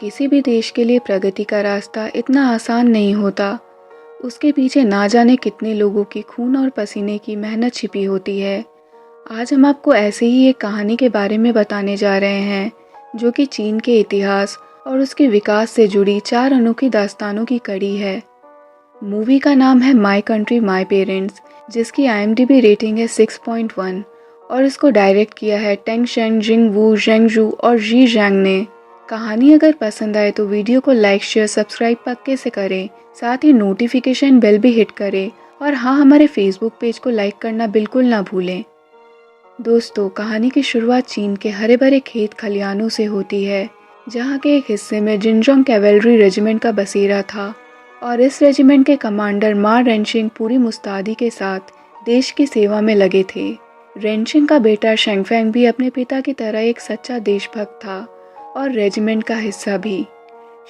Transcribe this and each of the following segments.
किसी भी देश के लिए प्रगति का रास्ता इतना आसान नहीं होता। उसके पीछे ना जाने कितने लोगों की खून और पसीने की मेहनत छिपी होती है। आज हम आपको ऐसे ही एक कहानी के बारे में बताने जा रहे हैं, जो कि चीन के इतिहास और उसके विकास से जुड़ी 4 अनोखी दास्तानों की कड़ी है। मूवी का नाम है माई कंट्री माई पेरेंट्स, जिसकी IMDb रेटिंग है 6.1 और इसको डायरेक्ट किया है टेंग शेंग जिंग वू जेंगजू और जी जैंग ने। कहानी अगर पसंद आए तो वीडियो को लाइक शेयर सब्सक्राइब पक्के से करें, साथ ही नोटिफिकेशन बेल भी हिट करें और हाँ, हमारे फेसबुक पेज को लाइक करना बिल्कुल ना भूलें। दोस्तों, कहानी की शुरुआत चीन के हरे भरे खेत खलिहानों से होती है, जहाँ के एक हिस्से में जिनजोंग कैवेलरी रेजिमेंट का बसेरा था और इस रेजिमेंट के कमांडर मा रेनशिंग पूरी मुस्तैदी के साथ देश की सेवा में लगे थे। रेनशिंग का बेटा शेंगफेंग भी अपने पिता की तरह एक सच्चा देशभक्त था और रेजिमेंट का हिस्सा भी।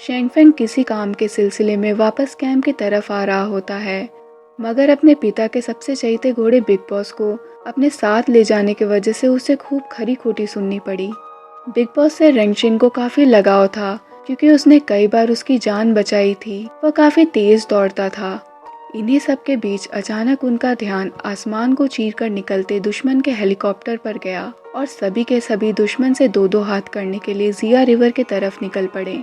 शेंगफेंग किसी काम के सिलसिले में वापस कैंप की तरफ आ रहा होता है, मगर अपने पिता के सबसे चहेते घोड़े बिग बॉस को अपने साथ ले जाने की वजह से उसे खूब खरी खोटी सुननी पड़ी। बिग बॉस से रेनशिंग को काफी लगाव था, क्योंकि उसने कई बार उसकी जान बचाई थी। वह काफी तेज दौड़ता था। इन्हीं सब के बीच अचानक उनका ध्यान आसमान को चीरकर निकलते दुश्मन के हेलीकॉप्टर पर गया और सभी के सभी दुश्मन से दो दो हाथ करने के लिए जिया रिवर की तरफ निकल पड़े।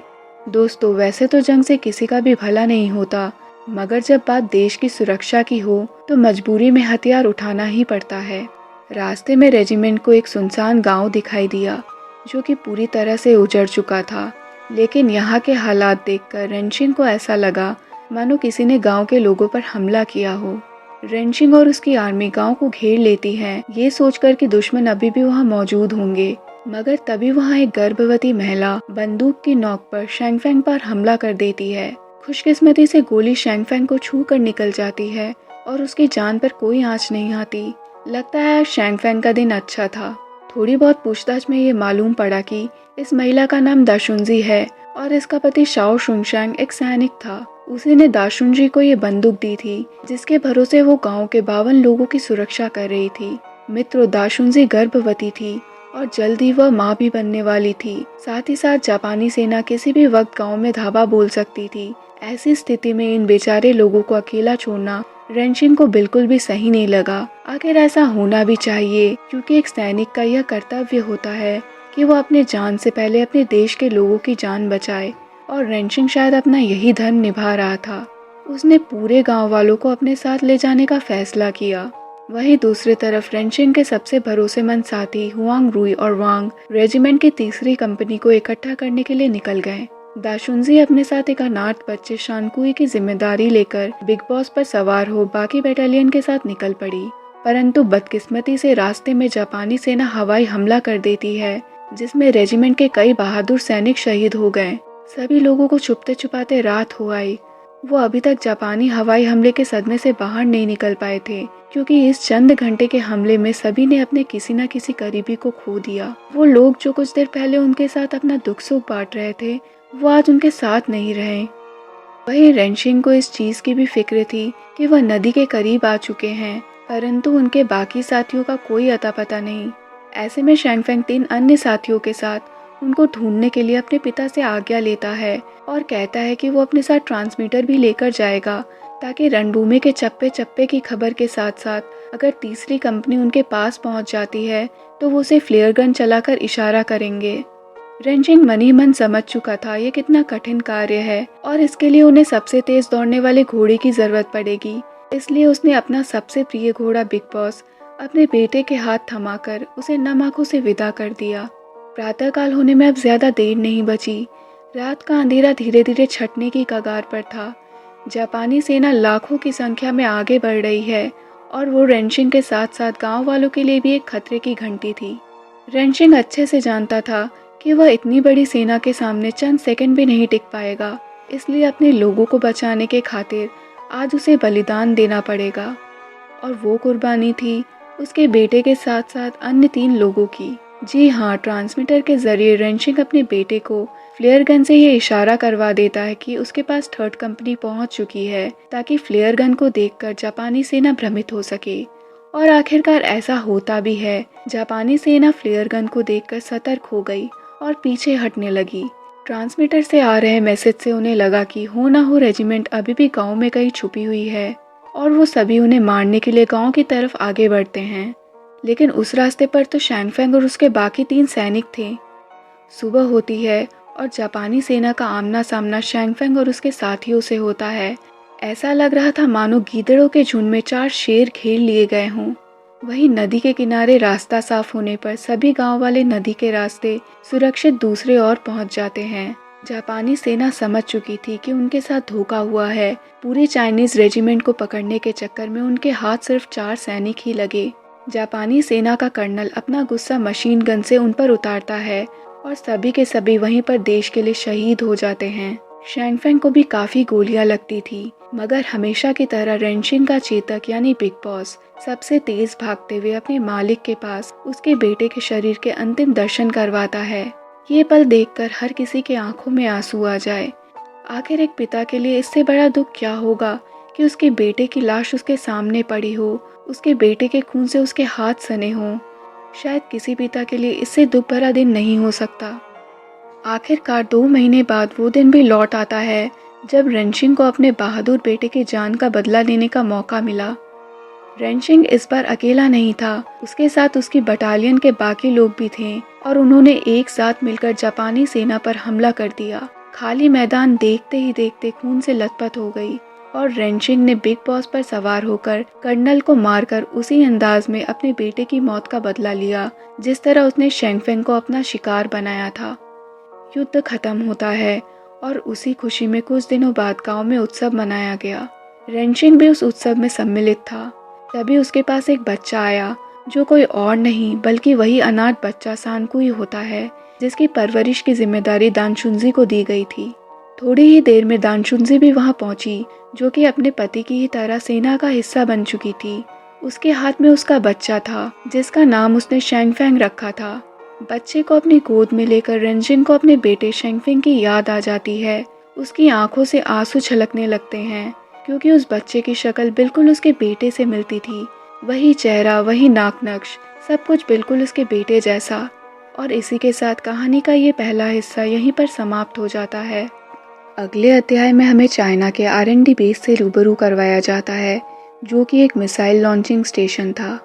दोस्तों, वैसे तो जंग से किसी का भी भला नहीं होता, मगर जब बात देश की सुरक्षा की हो तो मजबूरी में हथियार उठाना ही पड़ता है। रास्ते में रेजिमेंट को एक सुनसान गांव दिखाई दिया, जो कि पूरी तरह से उजड़ चुका था। लेकिन यहाँ के हालात देखकर रेनशिंग को ऐसा लगा मानो किसी ने गांव के लोगों पर हमला किया हो। रेनशिंग और उसकी आर्मी गांव को घेर लेती है, ये सोचकर कि दुश्मन अभी भी वहां मौजूद होंगे। मगर तभी वहां एक गर्भवती महिला बंदूक की नोक पर शेंगफेंग पर हमला कर देती है। खुशकिस्मती से गोली शेंगफेंग को छू कर निकल जाती है और उसकी जान पर कोई आंच नहीं आती। लगता है शेंगफेंग का दिन अच्छा था। थोड़ी बहुत पूछताछ में ये मालूम पड़ा कि इस महिला का नाम दाशुंजी है और इसका पति शाओ शुनशैंग एक सैनिक था। उसी ने दाशुंजी को ये बंदूक दी थी, जिसके भरोसे वो गांव के 52 लोगों की सुरक्षा कर रही थी। मित्रों, दाशुंजी गर्भवती थी और जल्दी वह माँ भी बनने वाली थी। साथ ही साथ जापानी सेना किसी भी वक्त गांव में धावा बोल सकती थी। ऐसी स्थिति में इन बेचारे लोगों को अकेला छोड़ना रेनशिंग को बिल्कुल भी सही नहीं लगा। आखिर ऐसा होना भी चाहिए, क्योंकि एक सैनिक का यह कर्तव्य होता है कि वो अपने जान से पहले अपने देश के लोगों की जान बचाए, और रेनशिंग शायद अपना यही धर्म निभा रहा था। उसने पूरे गांव वालों को अपने साथ ले जाने का फैसला किया। वहीं दूसरी तरफ रेनशिंग के सबसे भरोसेमंद साथी हुआंग रुई और वांग रेजिमेंट की तीसरी कंपनी को इकट्ठा करने के लिए निकल गए। दाशुंजी अपने साथ एक अनाथ बच्चे शानकुई की जिम्मेदारी लेकर बिग बॉस पर सवार हो बाकी बटालियन के साथ निकल पड़ी। परंतु बदकिस्मती से रास्ते में जापानी सेना हवाई हमला कर देती है, जिसमें रेजिमेंट के कई बहादुर सैनिक शहीद हो गए। सभी लोगों को छुपते छुपाते रात हो आई। वो अभी तक जापानी हवाई हमले के सदमे से बाहर नहीं निकल पाए थे, क्योंकि इस चंद घंटे के हमले में सभी ने अपने किसी न किसी करीबी को खो दिया। वो लोग जो कुछ देर पहले उनके साथ अपना दुख सुख बांट रहे थे, वो आज उनके साथ नहीं रहे। वहीं रेनशिंग को इस चीज की भी फिक्र थी कि वह नदी के करीब आ चुके हैं, परंतु उनके बाकी साथियों का कोई अता पता नहीं। ऐसे में शेंगफेंग 3 अन्य साथियों के साथ उनको ढूंढने के लिए अपने पिता से आज्ञा लेता है और कहता है कि वो अपने साथ ट्रांसमीटर भी लेकर जाएगा, ताकि रणभूमि के चप्पे चप्पे की खबर के साथ साथ अगर तीसरी कंपनी उनके पास पहुंच जाती है तो वो उसे फ्लेयर गन चलाकर इशारा करेंगे। रेनशिंग मन ही मन समझ चुका था ये कितना कठिन कार्य है और इसके लिए उन्हें सबसे तेज दौड़ने वाले घोड़े की जरूरत पड़ेगी। इसलिए उसने अपना सबसे प्रिय घोड़ा बिग बॉस अपने बेटे के हाथ थमाकर उसे नम आंखों से विदा कर दिया। प्रातःकाल होने में अब ज्यादा देर नहीं बची। रात का अंधेरा धीरे धीरे छटने की कगार पर था। जापानी सेना लाखों की संख्या में आगे बढ़ रही है और वो रेनशिंग के साथ साथ गांव वालों के लिए भी एक खतरे की घंटी थी। रेनशिंग अच्छे से जानता था कि वह इतनी बड़ी सेना के सामने चंद सेकंड भी नहीं टिक पाएगा, इसलिए अपने लोगों को बचाने के खातिर आज उसे बलिदान देना पड़ेगा। और वो कुर्बानी थी उसके बेटे के साथ साथ अन्य 3 लोगों की। जी हाँ, ट्रांसमीटर के जरिए रेनशिंग अपने बेटे को फ्लेयर गन से ये इशारा करवा देता है कि उसके पास 3rd कंपनी पहुंच चुकी है, ताकि फ्लेयर गन को देखकर जापानी सेना भ्रमित हो सके। और आखिरकार ऐसा होता भी है। जापानी सेना फ्लेयर गन को देखकर सतर्क हो गई और पीछे हटने लगी। ट्रांसमीटर से आ रहे मैसेज से उन्हें लगा कि हो ना हो रेजिमेंट अभी भी गांव में कहीं छुपी हुई है और वो सभी उन्हें मारने के लिए गांव की तरफ आगे बढ़ते हैं। लेकिन उस रास्ते पर तो शैंगफेंग और उसके बाकी 3 सैनिक थे। सुबह होती है और जापानी सेना का आमना सामना शैंगफेंग और उसके साथियों से होता है। ऐसा लग रहा था मानो गीदड़ों के झुंड में 4 शेर घेर लिए गए हों। वहीं नदी के किनारे रास्ता साफ होने पर सभी गांव वाले नदी के रास्ते सुरक्षित दूसरे ओर पहुंच जाते हैं। जापानी सेना समझ चुकी थी कि उनके साथ धोखा हुआ है। पूरी चाइनीज रेजिमेंट को पकड़ने के चक्कर में उनके हाथ सिर्फ 4 सैनिक ही लगे। जापानी सेना का कर्नल अपना गुस्सा मशीन गन से उन पर उतारता है और सभी के सभी वहीं पर देश के लिए शहीद हो जाते हैं। शैंगफेंग को भी काफी गोलियां लगती थी, मगर हमेशा की तरह रेनशिन का चेतक यानी बिग बॉस सबसे तेज भागते हुए अपने मालिक के पास उसके बेटे के शरीर के अंतिम दर्शन करवाता है। ये पल देखकर हर किसी के आंखों में आंसू आ जाए। आखिर एक पिता के लिए इससे बड़ा दुख क्या होगा कि उसके बेटे की लाश उसके सामने पड़ी हो, उसके बेटे के खून से उसके हाथ सने हों। शायद किसी पिता के लिए इससे दुख भरा दिन नहीं हो सकता। आखिरकार 2 महीने बाद वो दिन भी लौट आता है जब रेनशिंग को अपने बहादुर बेटे की जान का बदला लेने का मौका मिला। रेनशिंग इस बार अकेला नहीं था, उसके साथ उसकी बटालियन के बाकी लोग भी थे और उन्होंने एक साथ मिलकर जापानी सेना पर हमला कर दिया। खाली मैदान देखते ही देखते खून से लथपथ हो गई और रेनशिंग ने बिग बॉस पर सवार होकर कर्नल को मारकर उसी अंदाज में अपने बेटे की मौत का बदला लिया जिस तरह उसने शैंगफेंग को अपना शिकार बनाया था। युद्ध खत्म होता है और उसी खुशी में कुछ दिनों बाद गांव में उत्सव मनाया गया। रेनशिंग भी उस उत्सव में सम्मिलित था। तभी उसके पास एक बच्चा आया जो कोई और नहीं बल्कि वही अनाथ बच्चा सांकुई होता है जिसकी परवरिश की जिम्मेदारी दानशुंजी को दी गई थी। थोड़ी ही देर में दानशुंजी भी वहां पहुंची, जो कि अपने पति की ही तरह सेना का हिस्सा बन चुकी थी। उसके हाथ में उसका बच्चा था जिसका नाम उसने शैंगफेंग रखा था। बच्चे को अपनी गोद में लेकर रेनशिन को अपने बेटे शैंगफेंग की याद आ जाती है। उसकी आंखों से आंसू छलकने लगते हैं क्योंकि उस बच्चे की शक्ल बिल्कुल उसके बेटे से मिलती थी। वही चेहरा, वही नाक नक्श, सब कुछ बिल्कुल उसके बेटे जैसा। और इसी के साथ कहानी का ये पहला हिस्सा यहीं पर समाप्त हो जाता है। अगले अध्याय में हमें चाइना के R&D बेस से रूबरू करवाया जाता है, जो कि एक मिसाइल लॉन्चिंग स्टेशन था।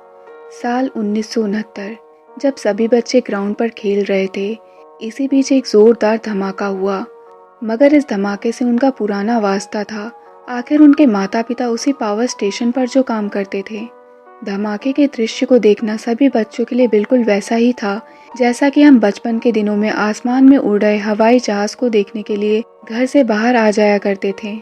साल 1969, जब सभी बच्चे ग्राउंड पर खेल रहे थे, इसी बीच एक जोरदार धमाका हुआ। मगर इस धमाके से उनका पुराना वास्ता था। आखिर उनके माता पिता उसी पावर स्टेशन पर जो काम करते थे। धमाके के दृश्य को देखना सभी बच्चों के लिए बिल्कुल वैसा ही था जैसा कि हम बचपन के दिनों में आसमान में उड़ रहे हवाई जहाज को देखने के लिए घर से बाहर आ जाया करते थे।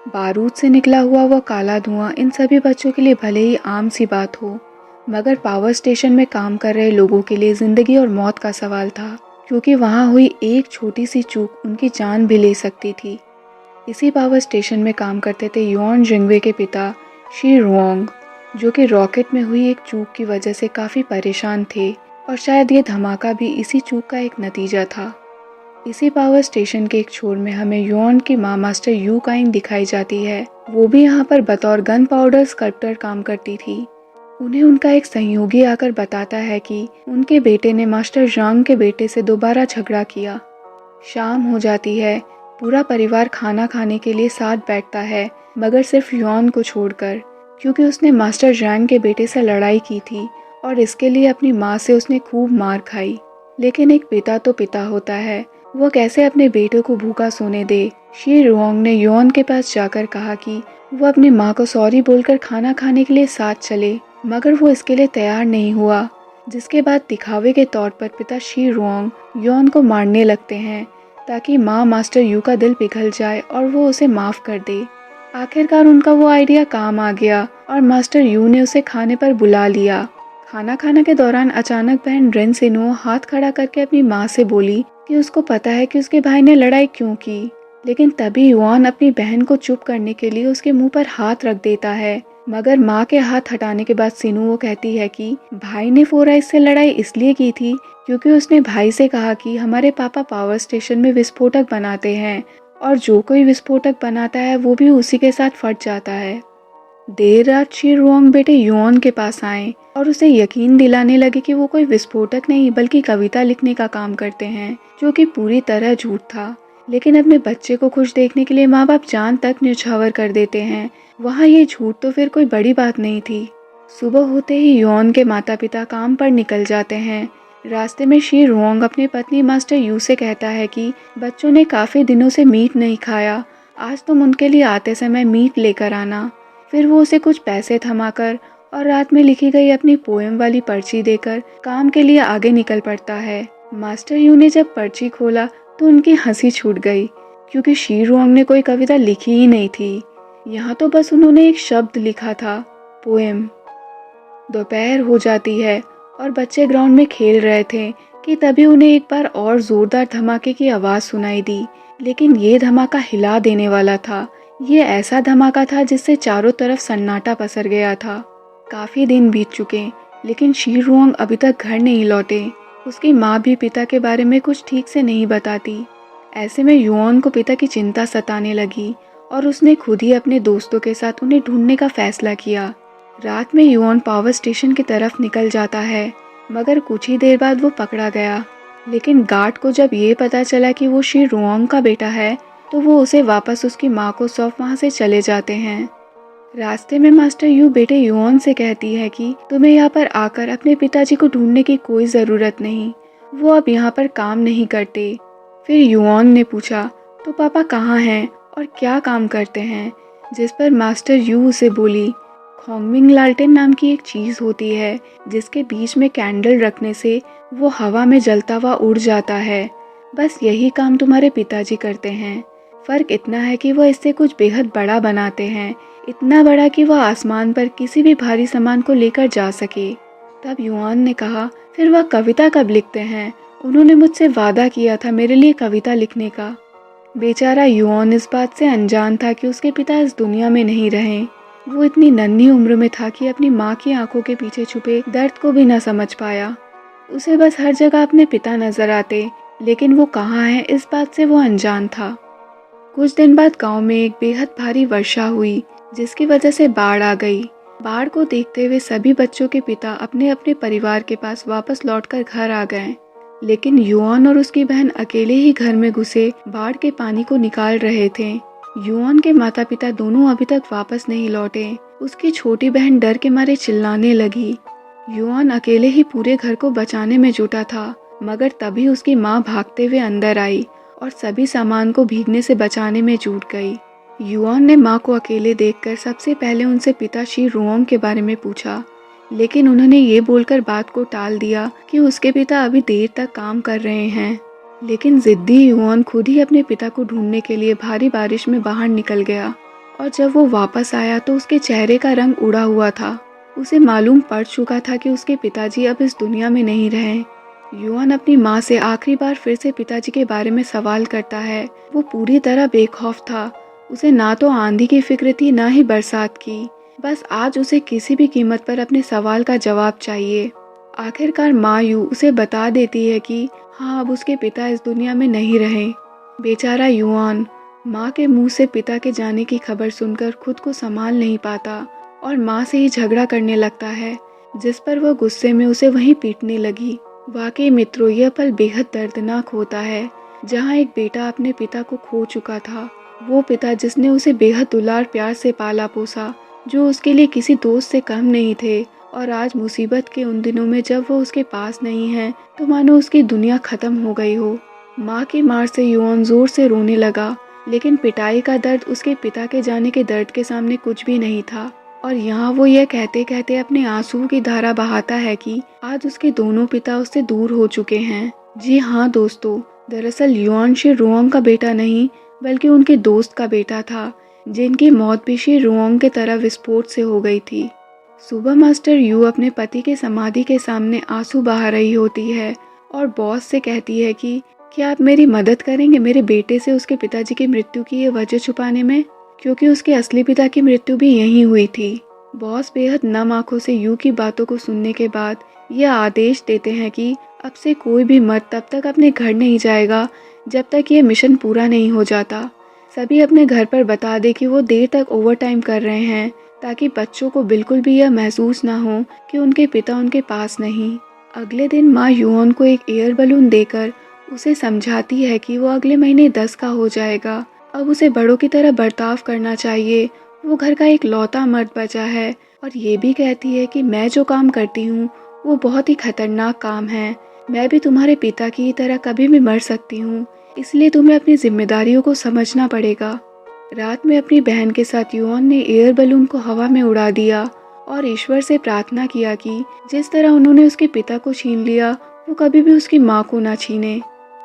बारूद से निकला हुआ वह काला धुआं इन सभी बच्चों के लिए भले ही आम सी बात हो, मगर पावर स्टेशन में काम कर रहे लोगों के लिए जिंदगी और मौत का सवाल था, क्योंकि वहां हुई एक छोटी सी चूक उनकी जान भी ले सकती थी। इसी पावर स्टेशन में काम करते थे योन जिंगवे के पिता शी रुओंग, जो कि रॉकेट में हुई एक चूक की वजह से काफी परेशान थे और शायद ये धमाका भी इसी चूक का एक नतीजा था। इसी पावर स्टेशन के एक छोर में हमें योन की माँ मास्टर यू काइंग दिखाई जाती है। वो भी यहाँ पर बतौर गन पाउडर स्कल्प्टर काम करती थी। उन्हें उनका एक सहयोगी आकर बताता है कि उनके बेटे ने मास्टर जांग के बेटे से दोबारा झगड़ा किया। शाम हो जाती है, पूरा परिवार खाना खाने के लिए साथ बैठता है, मगर सिर्फ योन को छोड़कर, क्योंकि उसने मास्टर जांग के बेटे से लड़ाई की थी और इसके लिए अपनी माँ से उसने खूब मार खाई। लेकिन एक पिता तो पिता होता है, वो कैसे अपने बेटे को भूखा सोने दे। शी रुओंग ने योन के पास जाकर कहा कि वो अपनी माँ को सॉरी बोलकर खाना खाने के लिए साथ चले, मगर वो इसके लिए तैयार नहीं हुआ, जिसके बाद दिखावे के तौर पर पिता शी रुओंग योन को मारने लगते हैं ताकि माँ मास्टर यू का दिल पिघल जाए और वो उसे माफ कर दे। आखिरकार उनका वो आइडिया काम आ गया और मास्टर यू ने उसे खाने पर बुला लिया। खाना खाने के दौरान अचानक बहन रेन सिनुओ हाथ खड़ा करके अपनी माँ से बोली कि उसको पता है कि उसके भाई ने लड़ाई क्यों की, लेकिन तभी युआन अपनी बहन को चुप करने के लिए उसके मुंह पर हाथ रख देता है। मगर माँ के हाथ हटाने के बाद सिनुओ कहती है कि भाई ने फोराइज से लड़ाई इसलिए की थी क्योंकि उसने भाई से कहा कि हमारे पापा पावर स्टेशन में विस्फोटक बनाते हैं और जो कोई विस्फोटक बनाता है वो भी उसी के साथ फट जाता है। देर रात शी रुओंग बेटे युआन के पास आए और उसे यकीन दिलाने लगे कि वो कोई विस्फोटक नहीं बल्कि कविता लिखने का काम करते हैं, जो कि पूरी तरह झूठ था। लेकिन अपने बच्चे को खुश देखने के लिए माँ बाप जान तक न्यौछावर कर देते हैं। वहाँ ये झूठ तो फिर कोई बड़ी बात नहीं थी। सुबह होते ही युआन के माता पिता काम पर निकल जाते हैं। रास्ते में शी रुओंग अपनी पत्नी मास्टर यू से कहता है कि बच्चों ने काफ़ी दिनों से मीट नहीं खाया, आज तुम उनके लिए आते समय मीट लेकर आना। फिर वो उसे कुछ पैसे थमाकर और रात में लिखी गई अपनी पोएम वाली पर्ची देकर काम के लिए आगे निकल पड़ता है। मास्टर यू ने जब पर्ची खोला तो उनकी हंसी छूट गई, क्योंकि शी रुओंग ने कोई कविता लिखी ही नहीं थी। यहाँ तो बस उन्होंने एक शब्द लिखा था, पोएम। दोपहर हो जाती है और बच्चे ग्राउंड में खेल रहे थे कि तभी उन्हें एक बार और जोरदार धमाके की आवाज़ सुनाई दी। लेकिन ये धमाका हिला देने वाला था। ये ऐसा धमाका था जिससे चारों तरफ सन्नाटा पसर गया था। काफ़ी दिन बीत चुके, लेकिन शी रुओंग अभी तक घर नहीं लौटे। उसकी माँ भी पिता के बारे में कुछ ठीक से नहीं बताती। ऐसे में युआन को पिता की चिंता सताने लगी और उसने खुद ही अपने दोस्तों के साथ उन्हें ढूंढने का फैसला किया। रात में युआन पावर स्टेशन की तरफ निकल जाता है, मगर कुछ ही देर बाद वो पकड़ा गया। लेकिन गार्ड को जब ये पता चला कि वो शी रुओंग का बेटा है, तो वो उसे वापस उसकी माँ को सौंप वहाँ से चले जाते हैं। रास्ते में मास्टर यू बेटे युआन से कहती है कि तुम्हें यहाँ पर आकर अपने पिताजी को ढूंढने की कोई ज़रूरत नहीं, वो अब यहाँ पर काम नहीं करते। फिर युआन ने पूछा, तो पापा कहाँ हैं और क्या काम करते हैं? जिस पर मास्टर यू उसे बोली, खोंगमिंग लालटेन नाम की एक चीज़ होती है जिसके बीच में कैंडल रखने से वो हवा में जलता हुआ उड़ जाता है। बस यही काम तुम्हारे पिताजी करते हैं। फ़र्क इतना है कि वह इससे कुछ बेहद बड़ा बनाते हैं, इतना बड़ा कि वह आसमान पर किसी भी भारी सामान को लेकर जा सके। तब युआन ने कहा, फिर वह कविता कब लिखते हैं? उन्होंने मुझसे वादा किया था मेरे लिए कविता लिखने का। बेचारा युआन इस बात से अनजान था कि उसके पिता इस दुनिया में नहीं रहे। वो इतनी नन्ही उम्र में था कि अपनी माँ की आंखों के पीछे छुपे दर्द को भी न समझ पाया। उसे बस हर जगह अपने पिता नजर आते, लेकिन वो कहाँ हैं इस बात से वो अनजान था। कुछ दिन बाद गांव में एक बेहद भारी वर्षा हुई, जिसकी वजह से बाढ़ आ गई। बाढ़ को देखते हुए सभी बच्चों के पिता अपने अपने परिवार के पास वापस लौटकर घर आ गए, लेकिन युआन और उसकी बहन अकेले ही घर में घुसे बाढ़ के पानी को निकाल रहे थे। युआन के माता पिता दोनों अभी तक वापस नहीं लौटे। उसकी छोटी बहन डर के मारे चिल्लाने लगी। युआन अकेले ही पूरे घर को बचाने में जुटा था, मगर तभी उसकी माँ भागते हुए अंदर आई और सभी सामान को भीगने से बचाने में जुट गई। युआन ने माँ को अकेले देखकर सबसे पहले उनसे पिता शी रुओंग के बारे में पूछा, लेकिन उन्होंने ये बोलकर बात को टाल दिया कि उसके पिता अभी देर तक काम कर रहे हैं। लेकिन जिद्दी युआन खुद ही अपने पिता को ढूंढने के लिए भारी बारिश में बाहर निकल गया, और जब वो वापस आया तो उसके चेहरे का रंग उड़ा हुआ था। उसे मालूम पड़ चुका था कि उसके पिताजी अब इस दुनिया में नहीं रहे। युआन अपनी माँ से आखिरी बार फिर से पिताजी के बारे में सवाल करता है। वो पूरी तरह बेखौफ था। उसे ना तो आंधी की फिक्र थी, ना ही बरसात की। बस आज उसे किसी भी कीमत पर अपने सवाल का जवाब चाहिए। आखिरकार माँ यू उसे बता देती है कि हाँ, अब उसके पिता इस दुनिया में नहीं रहे। बेचारा युआन माँ के मुंह से पिता के जाने की खबर सुनकर खुद को संभाल नहीं पाता और माँ से ही झगड़ा करने लगता है, जिस पर वह गुस्से में उसे वहीं पीटने लगी। वाकई मित्रों, यह पल बेहद दर्दनाक होता है, जहाँ एक बेटा अपने पिता को खो चुका था। वो पिता जिसने उसे बेहद दुलार प्यार से पाला पोसा, जो उसके लिए किसी दोस्त से कम नहीं थे, और आज मुसीबत के उन दिनों में जब वो उसके पास नहीं है तो मानो उसकी दुनिया खत्म हो गई हो। माँ की मार से युआन जोर से रोने लगा, लेकिन पिटाई का दर्द उसके पिता के जाने के दर्द के सामने कुछ भी नहीं था। और यहाँ वो यह कहते कहते अपने आंसुओं की धारा बहाता है कि आज उसके दोनों पिता उससे दूर हो चुके हैं। जी हाँ दोस्तों, दरअसल युआन शी रुओंग का बेटा नहीं, बल्कि उनके दोस्त का बेटा था, जिनकी मौत भी शी रुओंग के तरह विस्फोट से हो गई थी। सुबह मास्टर यू अपने पति के समाधि के सामने आंसू बहा रही होती है और बॉस से कहती है कि क्या आप मेरी मदद करेंगे मेरे बेटे से उसके पिताजी की मृत्यु की ये वजह छुपाने में, क्योंकि उसके असली पिता की मृत्यु भी यहीं हुई थी। बॉस बेहद नम आंखों से यू की बातों को सुनने के बाद यह आदेश देते हैं कि अब से कोई भी मर्द तब तक अपने घर नहीं जाएगा जब तक ये मिशन पूरा नहीं हो जाता। सभी अपने घर पर बता दे कि वो देर तक ओवरटाइम कर रहे हैं, ताकि बच्चों को बिल्कुल भी यह महसूस ना हो कि उनके पिता उनके पास नहीं। अगले दिन माँ युआन को एक एयर बलून देकर उसे समझाती है कि वो अगले महीने 10 का हो जाएगा। अब उसे बड़ों की तरह बर्ताव करना चाहिए। वो घर का एक लौता मर्द बचा है। और ये भी कहती है कि मैं जो काम करती हूँ वो बहुत ही खतरनाक काम है। मैं भी तुम्हारे पिता की तरह कभी भी मर सकती हूँ, इसलिए तुम्हें अपनी जिम्मेदारियों को समझना पड़ेगा। रात में अपनी बहन के साथ युआन ने एयर बलून को हवा में उड़ा दिया और ईश्वर से प्रार्थना किया कि जिस तरह उन्होंने उसके पिता को छीन लिया वो कभी भी उसकी माँ को ना छीने।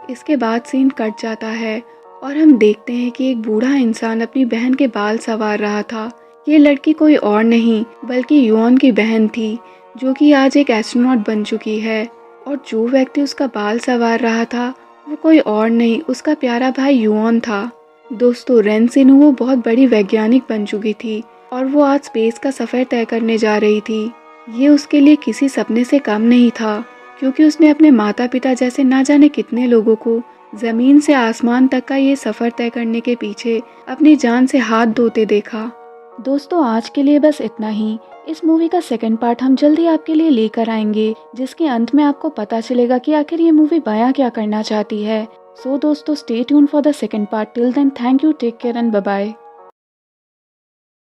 इसके बाद सीन कट जाता है और हम देखते हैं कि एक बूढ़ा इंसान अपनी बहन के बाल संवार रहा था। ये लड़की कोई और नहीं बल्कि युआन की बहन थी, जो कि आज एक एस्ट्रोनॉट बन चुकी है। और जो व्यक्ति उसका बाल संवार रहा था वो कोई और नहीं, उसका प्यारा भाई युआन था। दोस्तों, रेन सिनुवो बहुत बड़ी वैज्ञानिक बन चुकी थी और वो आज स्पेस का सफ़र तय करने जा रही थी। ये उसके लिए किसी सपने से कम नहीं था, क्योंकि उसने अपने माता पिता जैसे ना जाने कितने लोगों को ज़मीन से आसमान तक का ये सफ़र तय करने के पीछे अपनी जान से हाथ धोते देखा। दोस्तों, आज के लिए बस इतना ही। इस मूवी का सेकंड पार्ट हम जल्दी आपके लिए लेकर आएंगे, जिसके अंत में आपको पता चलेगा कि आखिर ये मूवी बयां क्या करना चाहती है। सो दोस्तों, stay tune for the second part. Till then, thank you, take care and bye bye.